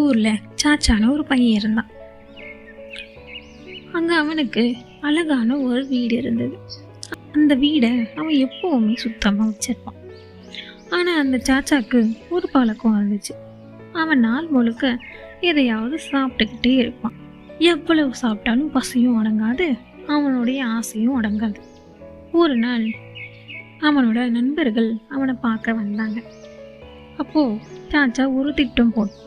ஊர்ல சாச்சான ஒரு பையன் இருந்தான். அங்க அவனுக்கு அழகான ஒரு வீடு இருந்தது. அந்த வீடை அவன் எப்பவுமே சுத்தமா வச்சிருப்பான். ஆனா அந்த சாச்சாக்கு ஒரு பழக்கம் இருந்துச்சு. அவன் நாள் முழுக்க எதையாவது சாப்பிட்டுக்கிட்டே இருப்பான். எவ்வளவு சாப்பிட்டாலும் பசியும் அடங்காது, அவனுடைய ஆசையும் அடங்காது. ஒரு நாள் அவனோட நண்பர்கள் அவனை பார்க்க வந்தாங்க. அப்போ சாச்சா ஒரு திட்டம் போட்டு,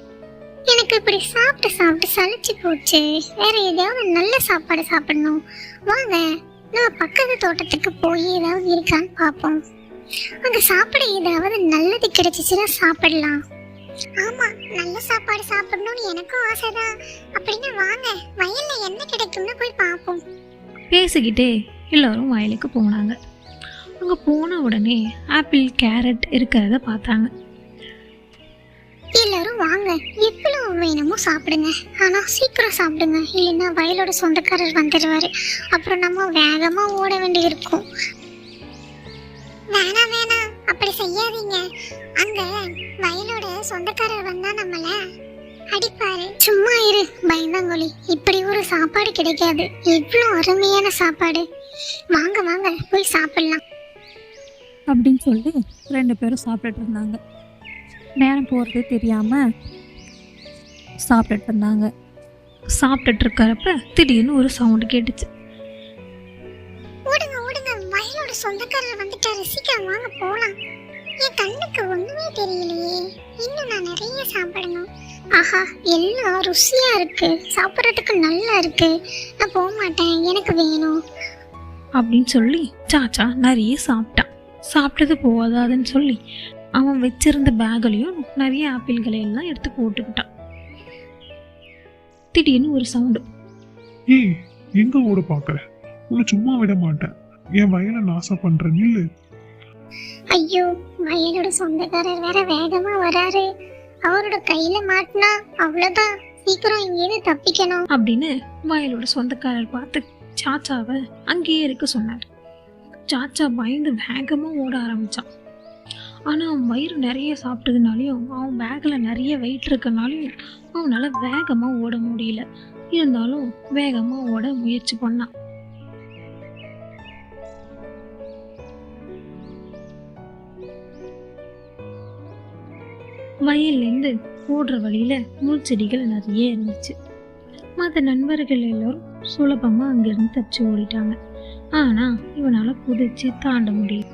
எனக்கு இப்படி சாப்பிட்டு சாப்பிட்டு சலிச்சு போச்சு, வேற ஏதாவது நல்ல சாப்பாடு சாப்பிடணும், வாங்க நம்ம பக்கத்து தோட்டத்துக்கு போய் ஏதாவது இருக்கான்னு பார்ப்போம், அங்க சாப்பிட ஏதாவது நல்லது கிடைச்சிச்சுன்னா சாப்பிடலாம். ஆமா, நல்ல சாப்பாடு சாப்பிடணும்னு எனக்கும் ஆசைதான். அப்படின்னு வாங்க, வயல்ல என்ன கிடைக்கும்னு போய் பார்ப்போம். பேசிக்கிட்டே எல்லாரும் வயலுக்கு போனாங்க. அங்க போன உடனே ஆப்பிள், கேரட் இருக்கிறத பார்த்தாங்க. எல்லாரும் வாங்க, எவ்வளவு வேணுமோ சாப்பிடுங்க, ஆனா சீக்கிரம் சாப்பிடுங்க, இல்லைன்னா வயலோட சொந்தக்காரர் வந்துடுவாரு, அப்புறம் நம்ம வேகமா ஓட வேண்டி இருக்கும். வேணாம் வேணாம், அப்படி செய்யாதீங்க, அங்க வயலோட சொந்தக்காரர் வந்தா நம்மள அடிப்பாரு. சும்மா இரு பயந்தாங்கோலி, இப்படி ஒரு சாப்பாடு கிடைக்காது, எவ்வளவு அருமையான சாப்பாடு, வாங்க வாங்க போய் சாப்பிடலாம் அப்படின்னு சொல்லி 2 பேரும் சாப்பிட்டுட்டு இருந்தாங்க. நேரம் போகிறது தெரியாமல் சாப்பிட்டுட்டு இருந்தாங்க. சாப்பிட்டுட்டு இருக்கிறப்ப திடீர்னு ஒரு சவுண்டு கேட்டுச்சு. ஓடுங்க ஓடுங்க, வயலோட சொந்தக்காரர் வந்துட்டாரு, சீக்கிரம் வாங்க போலாம். என் கண்ணுக்கு ஒண்ணுமே தெரியலையே, இன்னும் நான் நிறைய சாப்பிடணும். ஆஹா, எல்லாம் ருசியா இருக்கு, சாப்பிட்றதுக்கு நல்லா இருக்கு, நான் போக மாட்டேன், எனக்கு வேணும் அப்படின்னு சொல்லி சாச்சா நிறைய சாப்பிட்டான். சாப்பிட்டது போதாதுன்னு சொல்லி அவன் வச்சிருந்த பேக்லையும் நிறைய ஆப்பிள்களை எல்லாம் எடுத்து போட்டுக்கிட்டான். திடீர்னு ஒரு சவுண்டு, ஏய் எங்க ஓட பாக்குற, உன்னை சும்மா விட மாட்டேன், என் வயலை நாசம் பண்ற, நில்லு. ஐயோ, வயலோட சொந்தக்காரர் வேற வேகமா வராரு, அவரோட கையில மாட்டினா அவ்வளவுதான், சீக்கிரம் இங்கேருந்து தப்பிக்கணும் அப்படின்னு வயலோட சொந்தக்காரர் பார்த்து சாச்சாவை அங்கேயே இருக்க சொன்னார். சாச்சா பயந்து வேகமா ஓட ஆரம்பிச்சான். ஆனா அவன் வயிறு நிறைய சாப்பிட்டதுனாலையும் அவன் பேக்ல நிறைய வெயிட் இருக்கனாலையும் அவனால வேகமா ஓட முடியல. இருந்தாலும் வேகமா ஓட முயற்சி பண்ணான். வயல்லேருந்து ஓடுற வழியில முள் செடிகள் நிறைய இருந்துச்சு. மற்ற நண்பர்கள் எல்லாரும் சுலபமா அங்கிருந்து தப்பிச்சு ஓடிட்டாங்க. ஆனா இவனால குதிச்சு தாண்ட முடியும்.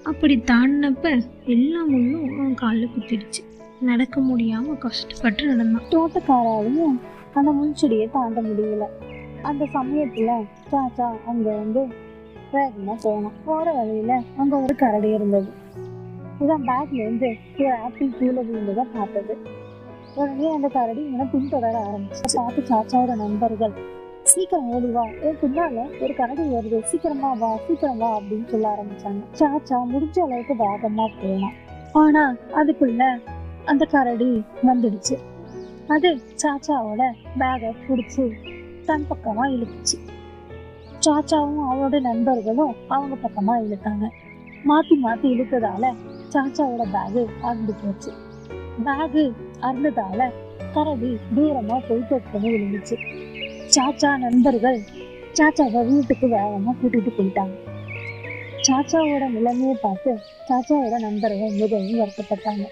அப்படி தாண்டினப்ப எல்லா முள்ளும் அவன் காலில் குத்திடுச்சு. நடக்க முடியாம கஷ்டப்பட்டு நடந்தான். தோட்டக்காராலையும் அந்த முள்செடியை தாண்ட முடியல. அந்த சமயத்துல சாச்சா அங்க வந்து வேகமா போனான். போற வழியில அங்க ஒரு கரடி இருந்தது. இவன் பேக்ல இருந்து ஒரு ஆப்பிள் கீழே விழுந்ததை பார்த்தது. உடனே அந்த கரடி இவனை பின்தொடர ஆரம்பிச்சு. பார்த்து சாச்சாவோட நண்பர்கள், சீக்கிரம் ஓடி வா, என் பின்னால ஒரு கரடி வருது, சீக்கிரமா வா சீக்கிரம் வா அப்படின்னு சொல்ல ஆரம்பிச்சாங்க. சாச்சா முடிஞ்ச அளவுக்கு வேகமா போனான். ஆனா அதுக்குள்ள அந்த கரடி வந்துடுச்சு. அது சாச்சாவோட பேகை பிடிச்சு தன் பக்கமா இழுத்துச்சு. சாச்சாவும் அவரோட நண்பர்களும் அவங்க பக்கமா இழுத்தாங்க. மாத்தி மாத்தி இழுத்ததால சாச்சாவோட பேகு அறுந்து போச்சு. பேகு அறுந்ததால கரடி தூரமா போய் தொட்டு விழுந்துச்சு. சாச்சா நண்பர்கள் சாச்சாவை வீட்டுக்கு வேகமா கூட்டிட்டு போயிட்டாங்க. சாச்சாவோட நிலைமையை பார்த்து சாச்சாவோட நண்பர்கள் மிகவும் வருத்தப்பட்டாங்க.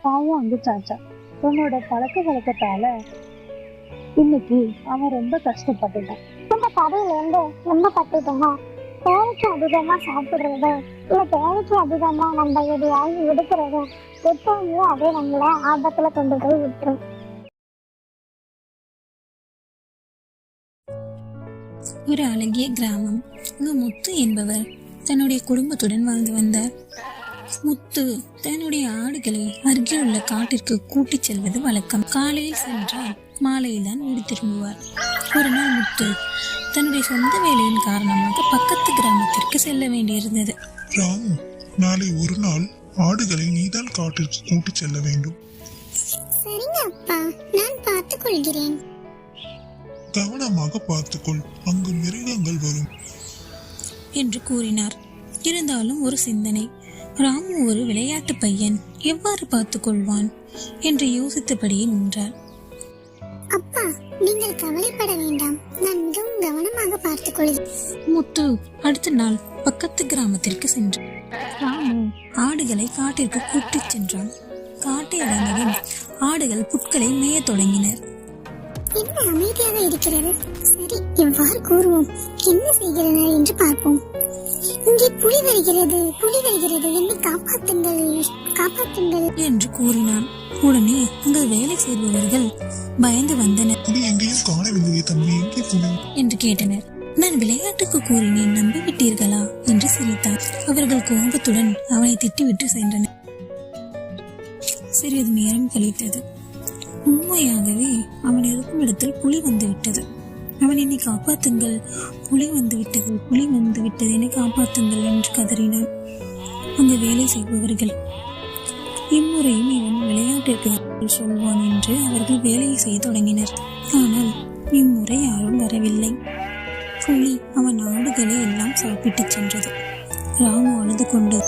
பாவம் அந்த சாச்சா தன்னோட பழக்க வழக்கத்தால இன்னைக்கு அவன் ரொம்ப கஷ்டப்பட்டுட்டான். இந்த கடையில இருந்து ரொம்ப கத்துட்டோமா, தேவைக்கு அதிகமா சாப்பிடுறதோ இல்ல தேவைக்கு அதிகமா நம்ம எதையாவது எடுக்கிறதோ எப்பவுமே அதே நம்மள ஆபத்துல கொண்டு போய் விட்டுரும். ஒரு அழகிய கிராமம். அங்கு முத்து என்பவர் தன்னுடைய குடும்பத்துடன் வாழ்ந்து வந்தார். முத்து தன்னுடைய ஆடுகளை அருகில் உள்ள காட்டிற்கு கூட்டிச் செல்வது வழக்கம். காலையில் சென்றால் மாலையில் தான் ஓடி திரும்புவார். ஒரு நாள் முத்து தன்னுடைய சொந்த வேலையின் காரணமாக பக்கத்து கிராமத்திற்கு செல்ல வேண்டியிருந்தது. ராமு, நாளை ஒரு நாள் ஆடுகளை நீதான் காட்டிற்கு கூட்டி செல்ல வேண்டும். சரிங்க அப்பா, நான் பார்த்துக் கொள்கிறேன். கவனமாக பார்த்துக்கொள், அங்கு மிருகங்கள் வரும் என்று கூறினார். இருந்தாலும் ஒரு சிந்தனை, ராமு ஒரு விளையாட்டு பையன், எவ்வாறு பார்த்துக் கொள்வான் என்று யோசித்தபடியே நின்றார். அப்பா, நீங்கள் கவலைப்பட வேண்டாம், நான் மிகவும் கவனமாக பார்த்துக் கொள்கிறேன். முத்து அடுத்த நாள் பக்கத்து கிராமத்திற்கு சென்றான். ராமு ஆடுகளை காட்டிற்கு கூட்டிச் சென்றான். காட்டை அடைந்ததும் ஆடுகள் புட்களை மேயத் தொடங்கினர். என்ன அமைதியாக இருக்கிறது? சரி, எவ்வாறு கூறுவோம், என்ன செய்கிறனர் என்று பார்ப்போம். இங்கே புலி வருகிறது, என்னை காப்பாற்றுங்கள், காப்பாற்றுங்கள் என்று கூறினான். உடனே அங்கு வேலை செய்பவர்கள் பயந்து வந்தனர். புலி எங்கேயும் காணவில்லையே தம்பி, எங்கே புலி என்று கேட்டனர். நான் விளையாட்டுக்கு கூறினேன், நம்பிவிட்டீர்களா என்று சிரித்தார். அவர்கள் கோபத்துடன் அவனை திட்டிவிட்டு சென்றனர். சிறிது நேரம் கழித்தது. உண்மையாகவே அவன் இருக்கும் இடத்தில் புலி வந்து விட்டது. அவன் என்னை காப்பாத்துங்கள், புலி வந்து விட்டது, என்னை காப்பாத்துங்கள் என்று கதறினான். அங்கு வேலை செய்பவர்கள் இம்முறையும் இவன் விளையாட்டிற்கு சொல்வான் என்று அவர்கள் வேலையை செய்ய தொடங்கினர். ஆனால் இம்முறை யாரும் வரவில்லை. புலி அவன் ஆடுகளை எல்லாம் சாப்பிட்டு சென்றது. ராமு அழுது கொண்டு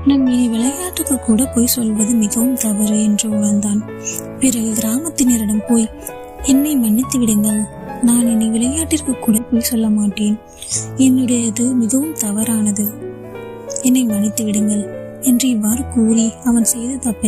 நம் இனி விளையாட்டுக்கு கூட போய் சொல்வது மிகவும் தவறு என்று உணர்ந்தான். பிறகு கிராமத்தினரிடம் போய் என்னை மன்னித்து விடுங்கள், நான் இனி விளையாட்டிற்கு கூட போய் சொல்ல மாட்டேன், என்னுடையது மிகவும் தவறானது, என்னை மன்னித்து விடுங்கள் என்று இவ்வாறு கூறி அவன் செய்த தப்பை